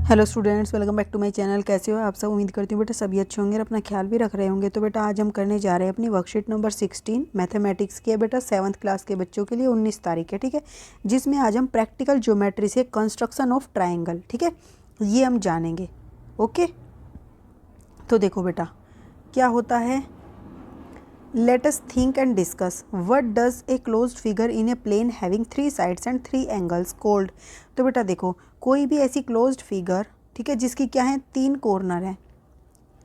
Hello students, welcome back to my channel. कैसे हो आप सब? उम्मीद करती हूँ बेटा सभी अच्छे होंगे और अपना ख्याल भी रख रहे होंगे। तो बेटा आज हम करने जा रहे हैं अपनी वर्कशीट नंबर 16 मैथमेटिक्स की है बेटा 7th क्लास के बच्चों के लिए 19 तारीख है, ठीक है, जिसमें आज हम प्रैक्टिकल ज्योमेट्री से कंस्ट्रक्शन ऑफ ट्राइंगल, ठीक है, ये हम जानेंगे। ओके, तो देखो बेटा क्या होता है। Let us think and discuss what does a closed figure in a plane having 3 sides and 3 angles called। तो बेटा देखो कोई भी ऐसी क्लोज्ड फिगर, ठीक है, जिसकी क्या है 3 कॉर्नर हैं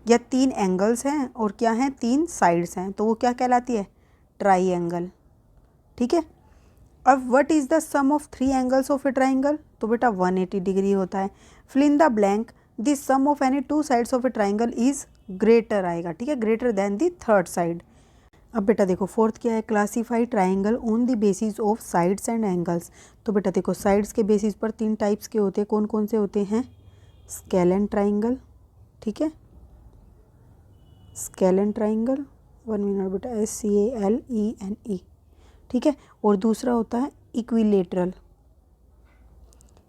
या 3 एंगल्स हैं और क्या हैं 3 साइड्स हैं, तो वो क्या कहलाती है? ट्राइंगल, ठीक है। अब what is the sum of 3 angles of a triangle? तो बेटा 180 डिग्री होता है। Fill in the blank the sum of any 2 sides of a triangle is greater आएगा, ठीक है, greater than the third side. अब बेटा देखो फोर्थ क्या है, classify triangle on the basis of sides and angles. तो बेटा देखो साइड्स के बेसिस पर 3 टाइप्स के होते हैं। कौन कौन से होते हैं? स्केलेन ट्राइंगल, ठीक है, स्केलेन ट्राइंगल, 1 मिनट बेटा, SCALENE, ठीक है। और दूसरा होता है इक्विलेटरल,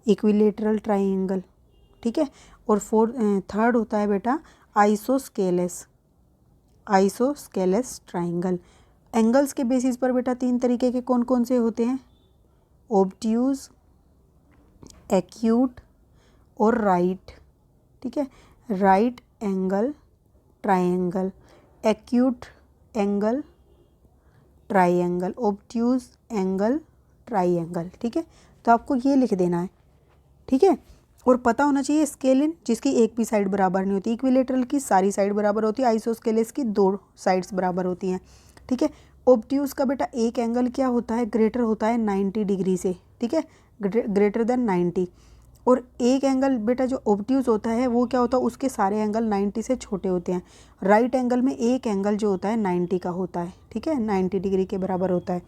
इक्विलेटरल ट्राइंगल, ठीक है। और थर्ड होता है बेटा आइसोस्केलेस, आइसोस्केलेस ट्राइंगल। एंगल्स के बेसिस पर बेटा 3 तरीके के कौन कौन से होते हैं? ऑब्ट्यूज, एक्यूट और राइट, ठीक है। Right angle triangle, acute angle triangle, obtuse angle triangle, ठीक है। तो आपको ये लिख देना है, ठीक है। और पता होना चाहिए स्केलिन जिसकी एक भी साइड बराबर नहीं होती, इक्विलेटरल की सारी साइड बराबर होती है, आइसोस्केलेस की 2 साइड्स बराबर होती हैं, ठीक है। ऑब्ट्यूज का बेटा एक एंगल क्या होता है? ग्रेटर होता है 90 डिग्री से, ठीक है, ग्रेटर देन 90। और एक एंगल बेटा जो ऑब्ट्यूज होता है वो क्या होता है? उसके सारे एंगल 90 से छोटे होते हैं। राइट एंगल में एक एंगल जो होता है 90 का होता है, ठीक है, 90 डिग्री के बराबर होता है।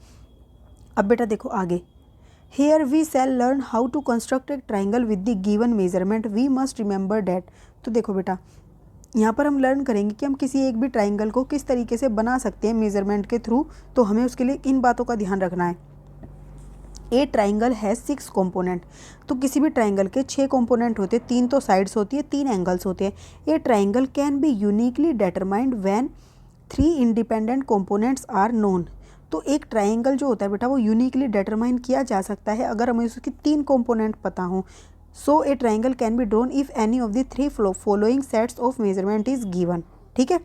अब बेटा देखो आगे, Here we shall learn how to construct a triangle with the given measurement. We must remember that। तो देखो बेटा यहाँ पर हम लर्न करेंगे कि हम किसी एक भी ट्राइंगल को किस तरीके से बना सकते हैं मेजरमेंट के थ्रू। तो हमें उसके लिए इन बातों का ध्यान रखना है। ए ट्राइंगल हैज़ 6 कॉम्पोनेंट। तो किसी भी ट्राइंगल के 6 कॉम्पोनेंट होते हैं, 3 तो साइड्स होती है, 3 एंगल्स होते हैं। A triangle can be uniquely determined when 3 independent components are known. तो एक ट्राइंगल जो होता है बेटा वो यूनिकली डिटरमाइन किया जा सकता है अगर हमें उसकी 3 कॉम्पोनेंट पता हो। So a triangle can be drawn if any of the 3 following sets of measurement is given, ठीक है।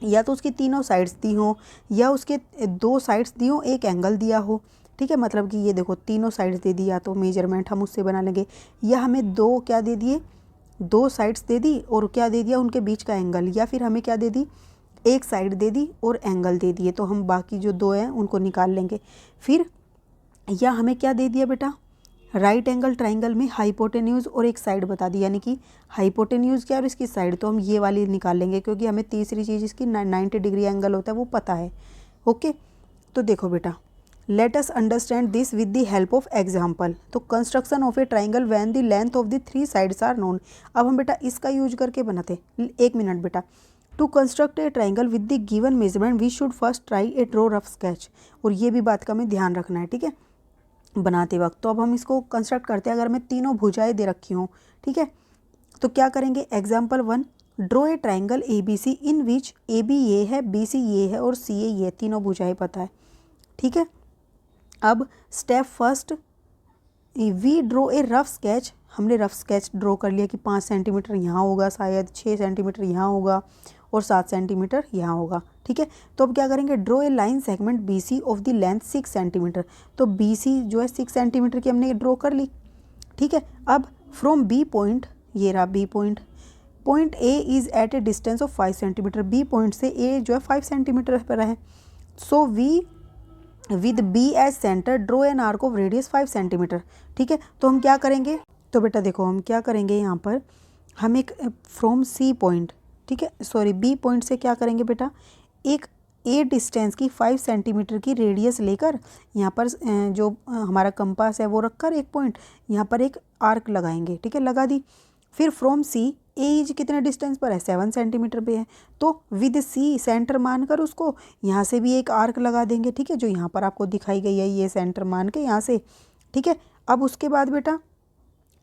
या तो उसकी तीनों साइड्स दी हो या उसके 2 साइड्स दी हो, एक एंगल दिया हो, ठीक है। मतलब कि ये देखो तीनों साइड्स दे दी, या तो मेजरमेंट हम उससे बना लेंगे, या हमें 2 क्या दे दिए, 2 साइड्स दे दी और क्या दे दिया उनके बीच का एंगल, या फिर हमें क्या दे दी, एक साइड दे दी और एंगल दे दिए, तो हम बाकी जो 2 हैं उनको निकाल लेंगे। फिर या हमें क्या दे दिया बेटा, राइट एंगल ट्राइंगल में हाइपोटेन्यूज और एक साइड बता दी, यानी कि हाइपोटेन्यूज क्या और इसकी साइड, तो हम ये वाली निकाल लेंगे क्योंकि हमें तीसरी चीज़ इसकी 90 डिग्री एंगल होता है वो पता है। ओके, तो देखो बेटा let us understand this with the help of example. तो construction of a triangle when the length of the 3 sides are known. अब हम बेटा इसका यूज करके बनाते। 1 मिनट बेटा, to construct a triangle with the given measurement we should first try a draw rough sketch. और ये भी बात का हमें ध्यान रखना है, ठीक है, बनाते वक्त। तो अब हम इसको कंस्ट्रक्ट करते हैं। अगर मैं तीनों भुजाएं दे रखी हूँ, ठीक है, तो क्या करेंगे? Example 1, draw a triangle ABC in which AB ये है, BC ये है और CA ये, तीनों भुजाएं पता है, ठीक है। अब step first, we draw a rough sketch. हमने रफ स्केच ड्रॉ कर लिया कि 5 सेंटीमीटर यहाँ होगा, शायद 6 सेंटीमीटर यहाँ होगा और 7 सेंटीमीटर यहाँ होगा, ठीक है। तो अब क्या करेंगे? Draw a line segment BC of the length 6 centimetre. तो BC जो है 6 सेंटीमीटर की हमने ड्रॉ कर ली, ठीक है। अब फ्रॉम B पॉइंट, ये रहा B point, point A is at a distance of 5 centimetre. B point से A जो है 5 सेंटीमीटर पर है। So we with B as centre draw an arc of radius 5 centimetre, ठीक है। तो हम क्या करेंगे? तो बेटा देखो हम क्या करेंगे, यहाँ पर हम एक फ्रॉम C पॉइंट, ठीक है, सॉरी B पॉइंट से क्या करेंगे बेटा, एक A डिस्टेंस की 5 सेंटीमीटर की रेडियस लेकर यहाँ पर जो हमारा कंपास है वो रखकर एक पॉइंट यहाँ पर एक आर्क लगाएंगे, ठीक है, लगा दी। फिर फ्रॉम C A इज कितने डिस्टेंस पर है? 7 सेंटीमीटर पे है। तो विद C सेंटर मानकर उसको यहाँ से भी एक आर्क लगा देंगे, ठीक है, जो यहाँ पर आपको दिखाई गई है, ये सेंटर मान के यहाँ से, ठीक है। अब उसके बाद बेटा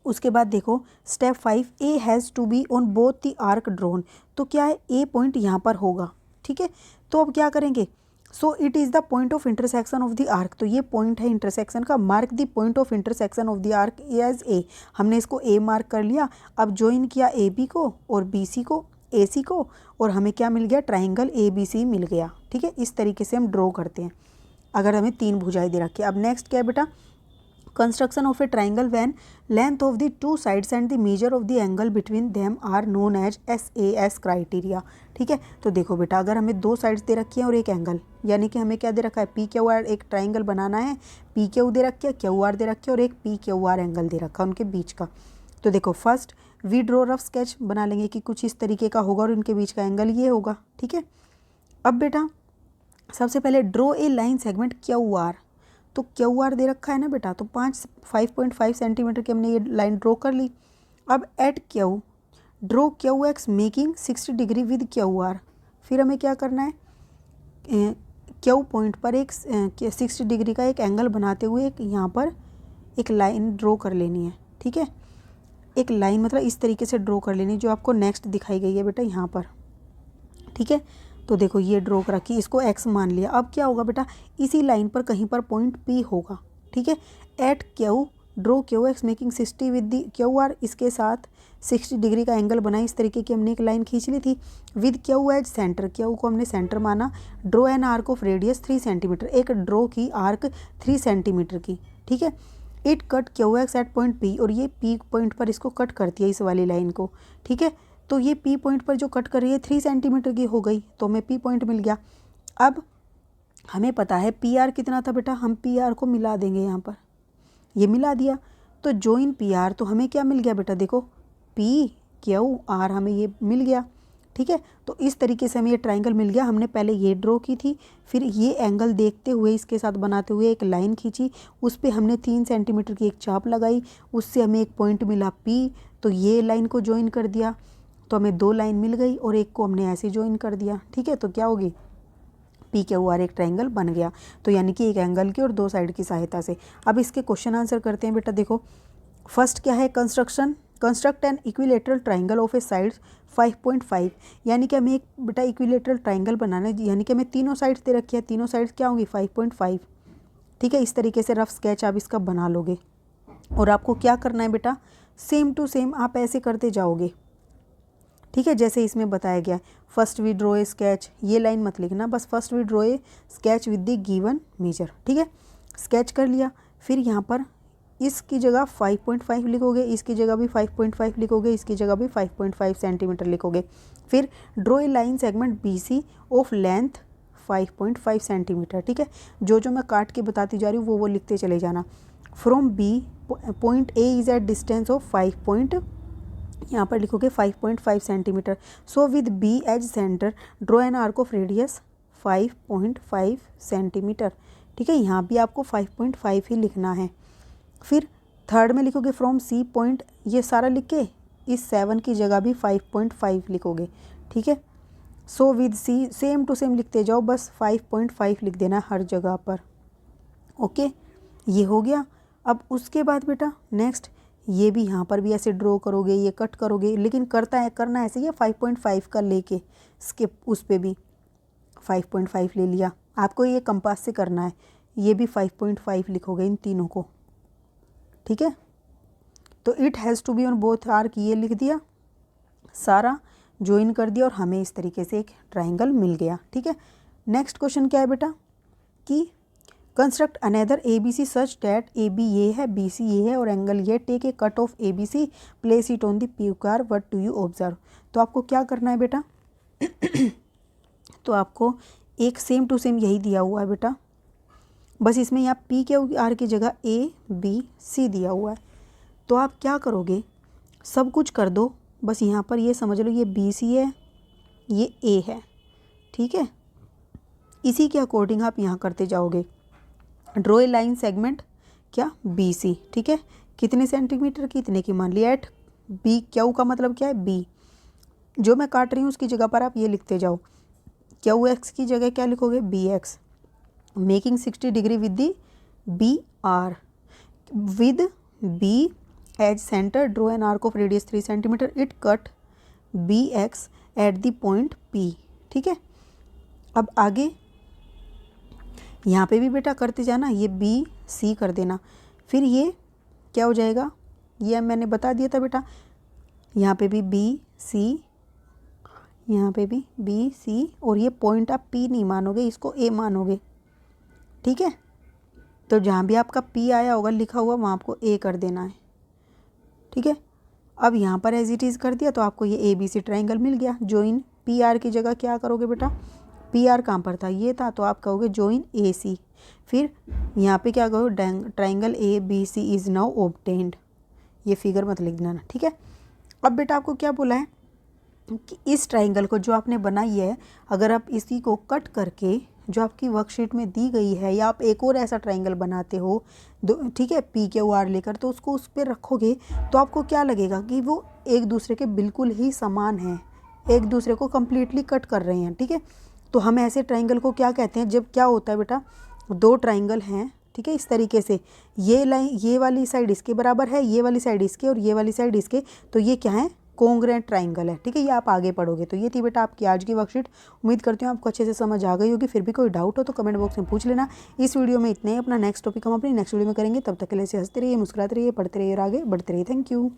उसके बाद देखो step 5, A has to be on both the arc drawn. तो क्या है, ए पॉइंट यहाँ पर होगा, ठीक है। तो अब क्या करेंगे, so it is the point of intersection of the arc. तो ये पॉइंट है इंटरसेक्शन का, mark the point of intersection of the arc as A. हमने इसको ए मार्क कर लिया। अब ज्वाइन किया ए बी को और बी सी को, ए सी को, और हमें क्या मिल गया, ट्राइंगल ए बी सी मिल गया, ठीक है। इस तरीके से हम ड्रॉ करते हैं अगर हमें 3 भुजाएं दे रखी है। अब नेक्स्ट क्या है बेटा, construction of a triangle when length of the 2 sides and the measure of the angle between them are known as SAS criteria, ठीक है। तो देखो बेटा, अगर हमें 2 साइड्स दे रखी हैं और एक एंगल, यानी कि हमें क्या दे रखा है, PQR, एक ट्राइंगल बनाना है, PQ दे रखी है, QR दे रखी है और एक PQR एंगल दे रखा है उनके बीच का। तो देखो first we draw rough sketch बना लेंगे कि कुछ इस तरीके का होगा और इनके बीच का एंगल ये होगा, ठीक है। अब बेटा सबसे पहले draw a line segment QR। तो QR दे रखा है ना बेटा, तो 5.5 सेंटीमीटर की हमने ये लाइन ड्रॉ कर ली। अब at Q draw QX making 60 degree with QR। फिर हमें क्या करना है, Q पॉइंट पर एक 60 डिग्री का एक एंगल बनाते हुए एक यहाँ पर एक लाइन ड्रॉ कर लेनी है, ठीक है। एक लाइन मतलब इस तरीके से ड्रॉ कर लेनी जो आपको नेक्स्ट दिखाई गई है बेटा यहाँ पर, ठीक है। तो देखो ये ड्रॉ कर रखी, इसको X मान लिया। अब क्या होगा बेटा, इसी लाइन पर कहीं पर पॉइंट P होगा, ठीक है। At Q draw QX making 60 with the QR, इसके साथ 60 डिग्री का एंगल बनाई। इस तरीके की हमने एक लाइन खींच ली थी। With Q as centre, Q को हमने सेंटर माना। Draw an arc of radius 3 centimetre, एक ड्रॉ की आर्क 3 सेंटीमीटर की, ठीक है। It cut QX at point P, और ये P पॉइंट पर इसको कट करती है इस वाली लाइन को, ठीक है। तो ये P पॉइंट पर जो कट कर रही है 3 सेंटीमीटर की हो गई, तो हमें P पॉइंट मिल गया। अब हमें पता है PR कितना था बेटा, हम PR को मिला देंगे यहाँ पर, ये मिला दिया। तो जॉइन PR, तो हमें क्या मिल गया बेटा, देखो PQR हमें ये मिल गया, ठीक है। तो इस तरीके से हमें ये ट्राइंगल मिल गया। हमने पहले ये ड्रॉ की थी, फिर ये एंगल देखते हुए इसके साथ बनाते हुए एक लाइन खींची, उस पर हमने 3 सेंटीमीटर की एक चाप लगाई, उससे हमें एक पॉइंट मिला P, तो ये लाइन को ज्वाइन कर दिया, तो हमें 2 लाइन मिल गई और एक को हमने ऐसे ज्वाइन कर दिया, ठीक है। तो क्या होगी, PQR एक ट्राइंगल बन गया। तो यानी कि एक एंगल की और 2 साइड की सहायता से। अब इसके क्वेश्चन आंसर करते हैं बेटा। देखो फर्स्ट क्या है, construct an equilateral triangle of A sides 5.5, यानी कि हमें एक बेटा इक्विलेटरल ट्राइंगल बनाना है, यानी कि हमें तीनों साइड्स दे रखी है, तीनों साइड्स क्या होंगी 5.5, ठीक है। इस तरीके से रफ स्केच आप इसका बना लोगे और आपको क्या करना है बेटा, सेम टू सेम आप ऐसे करते जाओगे, ठीक है, जैसे इसमें बताया गया है। First we draw a sketch, ये लाइन मत लिखना, बस first we draw a sketch with the given measure, ठीक है। स्केच कर लिया, फिर यहाँ पर इसकी जगह 5.5 लिखोगे, इसकी जगह भी 5.5 लिखोगे, इसकी जगह भी 5.5 सेंटीमीटर लिखोगे। फिर draw a line segment BC of length 5.5 centimetre, ठीक है। जो जो मैं काट के बताती जा रही हूँ वो लिखते चले जाना। From B point A is at distance of 5 यहाँ पर लिखोगे 5.5 centimetre. So with B as centre draw an arc of radius 5.5 centimetre, ठीक है। यहाँ भी आपको 5.5 ही लिखना है। फिर थर्ड में लिखोगे फ्रॉम C पॉइंट, ये सारा लिख के इस 7 की जगह भी 5.5 लिखोगे, ठीक है। So with C same to same लिखते जाओ, बस 5.5 लिख देना हर जगह पर, ओके। ये हो गया। अब उसके बाद बेटा नेक्स्ट ये भी यहाँ पर भी ऐसे ड्रॉ करोगे, ये कट करोगे, लेकिन करना ऐसे ही 5.5 का लेके स्किप, उस पर भी 5.5 ले लिया। आपको ये कंपास से करना है, ये भी 5.5 लिखोगे इन तीनों को, ठीक है। तो it has to be on both arc, ये लिख दिया, सारा ज्वाइन कर दिया और हमें इस तरीके से एक ट्राइंगल मिल गया, ठीक है। नेक्स्ट क्वेश्चन क्या है बेटा कि construct another ABC such that AB ये है, BC ये है और एंगल ये, take a cut off ABC, place it on the PQR, what do you observe. तो आपको क्या करना है बेटा तो आपको एक सेम टू सेम यही दिया हुआ है बेटा, बस इसमें यहाँ PQR की जगह ABC दिया हुआ है। तो आप क्या करोगे, सब कुछ कर दो, बस यहाँ पर ये समझ लो ये BC है, ये A है, ठीक है। इसी के अकॉर्डिंग आप यहाँ करते जाओगे। ड्रॉ ए लाइन सेगमेंट क्या BC, ठीक है। कितने सेंटीमीटर की, इतने की मान लिया। एट BQ का मतलब क्या है, B, जो मैं काट रही हूँ उसकी जगह पर आप ये लिखते जाओ। QX की जगह क्या लिखोगे, BX, making 60 degree with the BR, with B has centre, draw an arc of radius 3 centimetre, it cut B X at the point P. ठीक है, अब आगे यहाँ पे भी बेटा करते जाना, ये बी सी कर देना, फिर ये क्या हो जाएगा, ये मैंने बता दिया था बेटा, यहाँ पे भी बी सी, यहाँ पे भी बी सी, और ये पॉइंट आप पी नहीं मानोगे, इसको ए मानोगे। ठीक है, तो जहाँ भी आपका पी आया होगा लिखा हुआ वहाँ आपको ए कर देना है। ठीक है, अब यहाँ पर एज इट इज़ कर दिया तो आपको ये ए बी सी ट्राइंगल मिल गया। जॉइन पी आर की जगह क्या करोगे बेटा, पी आर कहाँ पर था, ये था, तो आप कहोगे जॉइन ए सी। फिर यहाँ पे क्या कहोगे, triangle A B C is now obtained. ये फिगर मत लिख देना। ठीक है, अब बेटा आपको क्या बोला है कि इस ट्राइंगल को जो आपने बनाई है, अगर आप इसी को कट करके जो आपकी वर्कशीट में दी गई है, या आप एक और ऐसा ट्राइंगल बनाते हो ठीक है, पी क्यू आर लेकर, तो उसको उस पर रखोगे तो आपको क्या लगेगा कि वो एक दूसरे के बिल्कुल ही समान हैं, एक दूसरे को कम्प्लीटली कट कर रहे हैं। ठीक है, तो हम ऐसे ट्राइंगल को क्या कहते हैं, जब क्या होता है बेटा, दो ट्राइंगल हैं, ठीक है, इस तरीके से ये लाइन, ये वाली साइड इसके बराबर है, ये वाली साइड इसके, और ये वाली साइड इसके, तो ये क्या है, कॉन्ग्रुएंट ट्राइंगल है। ठीक है, ये आप आगे पढ़ोगे। तो ये थी बेटा आपकी आज की वर्कशीट। उम्मीद करती हूँ आपको अच्छे से समझ आ गई होगी। फिर भी कोई डाउट हो तो कमेंट बॉक्स में पूछ लेना। इस वीडियो में इतने ही, अपना नेक्स्ट टॉपिक हम अपनी नेक्स्ट वीडियो में करेंगे। तब तक के लिए हंसते रहिए, मुस्कुराते रहिए, पढ़ते रहिए और आगे बढ़ते रहिए। Thank you.